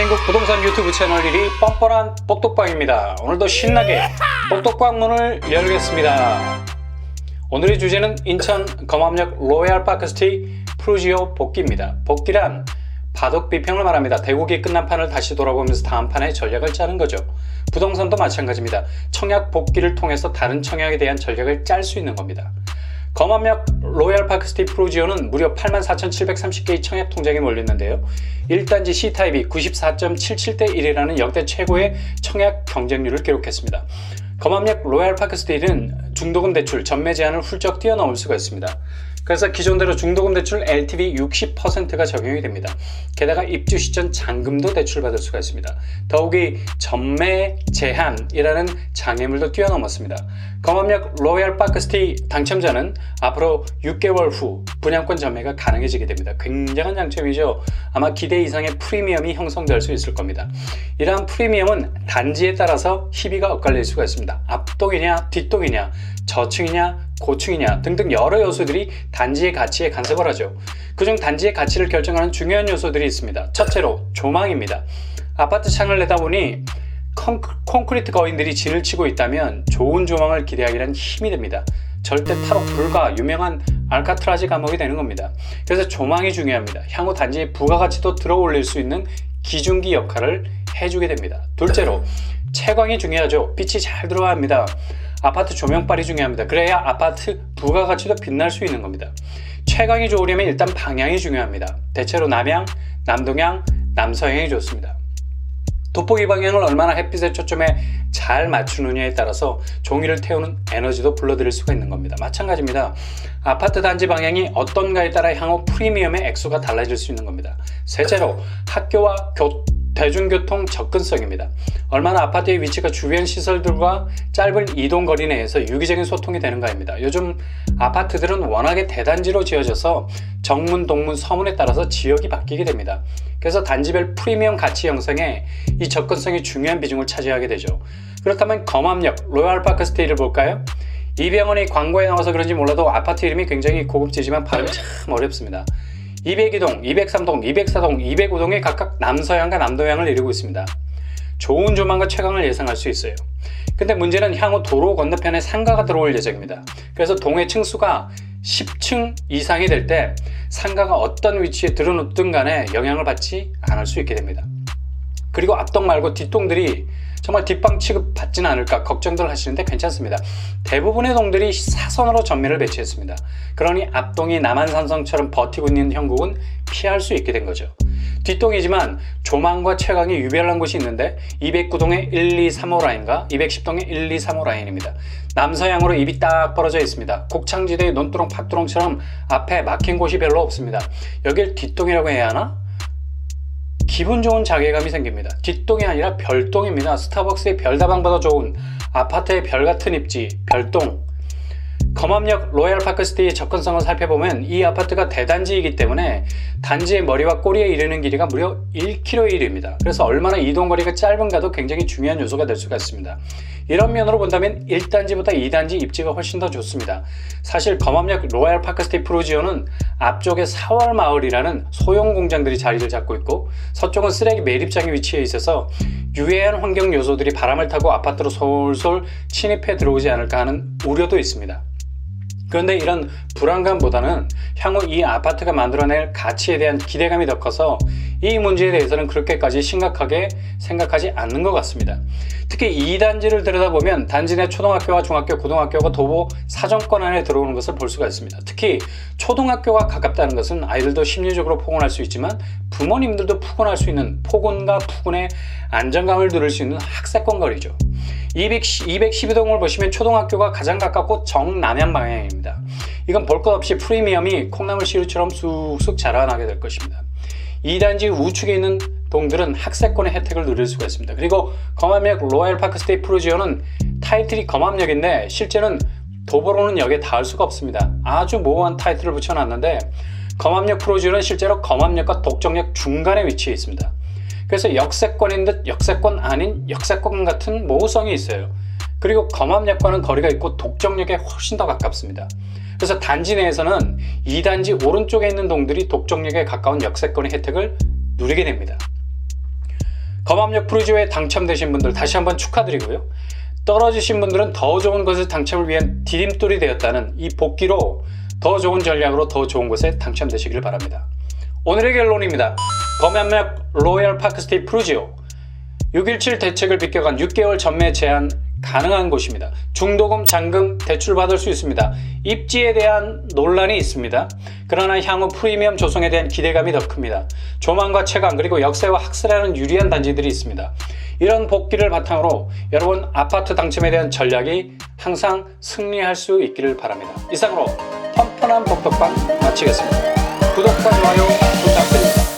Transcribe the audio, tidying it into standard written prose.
대한민국 부동산 유튜브 채널 1위 뻔뻔한 뽁뽁방입니다. 오늘도 신나게 뽁뽁방 문을 열겠습니다. 오늘의 주제는 인천 검암역 로얄파크시티 프루지오 복귀입니다. 복귀란 바둑 비평을 말합니다. 대국이 끝난 판을 다시 돌아보면서 다음 판의 전략을 짜는 거죠. 부동산도 마찬가지입니다. 청약 복귀를 통해서 다른 청약에 대한 전략을 짤 수 있는 겁니다. 검암역 로얄파크시티 프루지오는 무려 84,730개의 청약 통장이 몰렸는데요. 1단지 C타입이 94.77대 1이라는 역대 최고의 청약 경쟁률을 기록했습니다. 검암역 로얄파크시티는 중도금 대출 전매 제한을 훌쩍 뛰어넘을 수가 있습니다. 그래서 기존대로 중도금 대출 LTV 60%가 적용이 됩니다. 게다가 입주 시점 잔금도 대출받을 수가 있습니다. 더욱이 전매 제한이라는 장애물도 뛰어넘었습니다. 검암역 로얄파크시티 당첨자는 앞으로 6개월 후 분양권 전매가 가능해지게 됩니다. 굉장한 장점이죠. 아마 기대 이상의 프리미엄이 형성될 수 있을 겁니다. 이러한 프리미엄은 단지에 따라서 희비가 엇갈릴 수가 있습니다. 앞동이냐 뒷동이냐 저층이냐 고층이냐 등등 여러 요소들이 단지의 가치에 간섭을 하죠. 그중 단지의 가치를 결정하는 중요한 요소들이 있습니다. 첫째로 조망입니다. 아파트 창을 내다보니 콘크리트 거인들이 진을 치고 있다면 좋은 조망을 기대하기란 힘이 듭니다. 절대 탈옥 불가 유명한 알카트라즈 감옥이 되는 겁니다. 그래서 조망이 중요합니다. 향후 단지의 부가가치도 들어올릴 수 있는 기중기 역할을 해주게 됩니다. 둘째로 채광이 중요하죠. 빛이 잘 들어와야 합니다. 아파트 조명빨이 중요합니다. 그래야 아파트 부가가치도 빛날 수 있는 겁니다. 채광이 좋으려면 일단 방향이 중요합니다. 대체로 남향, 남동향, 남서향이 좋습니다. 돋보기 방향을 얼마나 햇빛의 초점에 잘 맞추느냐에 따라서 종이를 태우는 에너지도 불러들일 수가 있는 겁니다. 마찬가지입니다. 아파트 단지 방향이 어떤가에 따라 향후 프리미엄의 액수가 달라질 수 있는 겁니다. 셋째로 학교와 대중교통 접근성입니다. 얼마나 아파트의 위치가 주변 시설들과 짧은 이동 거리 내에서 유기적인 소통이 되는가입니다. 요즘 아파트들은 워낙에 대단지로 지어져서 정문, 동문, 서문에 따라서 지역이 바뀌게 됩니다. 그래서 단지별 프리미엄 가치 형성에 이 접근성이 중요한 비중을 차지하게 되죠. 그렇다면 검암역 로얄파크시티를 볼까요? 이병헌이 광고에 나와서 그런지 몰라도 아파트 이름이 굉장히 고급지지만 발음이 참 어렵습니다. 202동, 203동, 204동, 205동에 각각 남서향과 남동향을 이루고 있습니다. 좋은 조망과 채광을 예상할 수 있어요. 근데 문제는 향후 도로 건너편에 상가가 들어올 예정입니다. 그래서 동의 층수가 10층 이상이 될 때 상가가 어떤 위치에 들어놓든 간에 영향을 받지 않을 수 있게 됩니다. 그리고 앞동 말고 뒷동들이 정말 뒷방 취급 받지는 않을까 걱정들 하시는데 괜찮습니다. 대부분의 동들이 사선으로 전면을 배치했습니다. 그러니 앞동이 남한산성처럼 버티고 있는 형국은 피할 수 있게 된 거죠. 뒷동이지만 조망과 채광이 유별난 곳이 있는데 209동의 1, 2, 3호 라인과 210동의 1, 2, 3호 라인입니다. 남서향으로 입이 딱 벌어져 있습니다. 곡창지대의 논두렁 팥두렁처럼 앞에 막힌 곳이 별로 없습니다. 여길 뒷동이라고 해야 하나? 기분 좋은 자괴감이 생깁니다. 뒷동이 아니라 별동입니다. 스타벅스의 별다방보다 좋은 아파트의 별같은 입지, 별동. 검암역 로얄파크시티의 접근성을 살펴보면 이 아파트가 대단지이기 때문에 단지의 머리와 꼬리에 이르는 길이가 무려 1km에 이릅니다. 그래서 얼마나 이동거리가 짧은가도 굉장히 중요한 요소가 될 수가 있습니다. 이런 면으로 본다면 1단지보다 2단지 입지가 훨씬 더 좋습니다. 사실 검암역 로얄파크시티 프루지오는 앞쪽에 사월마을이라는 소형 공장들이 자리를 잡고 있고 서쪽은 쓰레기 매립장에 위치해 있어서 유해한 환경 요소들이 바람을 타고 아파트로 솔솔 침입해 들어오지 않을까 하는 우려도 있습니다. 그런데 이런 불안감보다는 향후 이 아파트가 만들어낼 가치에 대한 기대감이 더 커서 이 문제에 대해서는 그렇게까지 심각하게 생각하지 않는 것 같습니다. 특히 2단지를 들여다보면 단지 내 초등학교와 중학교, 고등학교가 도보 사정권 안에 들어오는 것을 볼 수가 있습니다. 특히 초등학교가 가깝다는 것은 아이들도 심리적으로 포근할 수 있지만 부모님들도 포근할 수 있는 포근과 푸근의 안정감을 누릴 수 있는 학세권 거리죠. 212동을 보시면 초등학교가 가장 가깝고 정남향 방향입니다. 이건 볼 것 없이 프리미엄이 콩나물 시루처럼 쑥쑥 자라나게 될 것입니다. 2단지 우측에 있는 동들은 학세권의 혜택을 누릴 수가 있습니다. 그리고 검암역 로얄파크시티 프루지오는 타이틀이 검암역인데 실제는 도보로는 역에 닿을 수가 없습니다. 아주 모호한 타이틀을 붙여놨는데 검암역 프루지오는 실제로 검암역과 독정역 중간에 위치해 있습니다. 그래서 역세권인 듯 역세권 아닌 역세권 같은 모호성이 있어요. 그리고 검암역과는 거리가 있고 독정역에 훨씬 더 가깝습니다. 그래서 단지 내에서는 2단지 오른쪽에 있는 동들이 독정역에 가까운 역세권의 혜택을 누리게 됩니다. 검암역 프루지오에 당첨되신 분들 다시 한번 축하드리고요. 떨어지신 분들은 더 좋은 것을 당첨을 위한 디딤돌이 되었다는 이 복귀로 더 좋은 전략으로 더 좋은 곳에 당첨되시길 바랍니다. 오늘의 결론입니다. 검암역 로얄 파크스테이 프루지오 6.17 대책을 비껴간 6개월 전매 제한 가능한 곳입니다. 중도금, 잔금 대출받을 수 있습니다. 입지에 대한 논란이 있습니다. 그러나 향후 프리미엄 조성에 대한 기대감이 더 큽니다. 조망과 채광 그리고 역세와 학세라는 유리한 단지들이 있습니다. 이런 복귀를 바탕으로 여러분 아파트 당첨에 대한 전략이 항상 승리할 수 있기를 바랍니다. 이상으로 펀펀한 복덕방 마치겠습니다. 구독과 좋아요 부탁드립니다.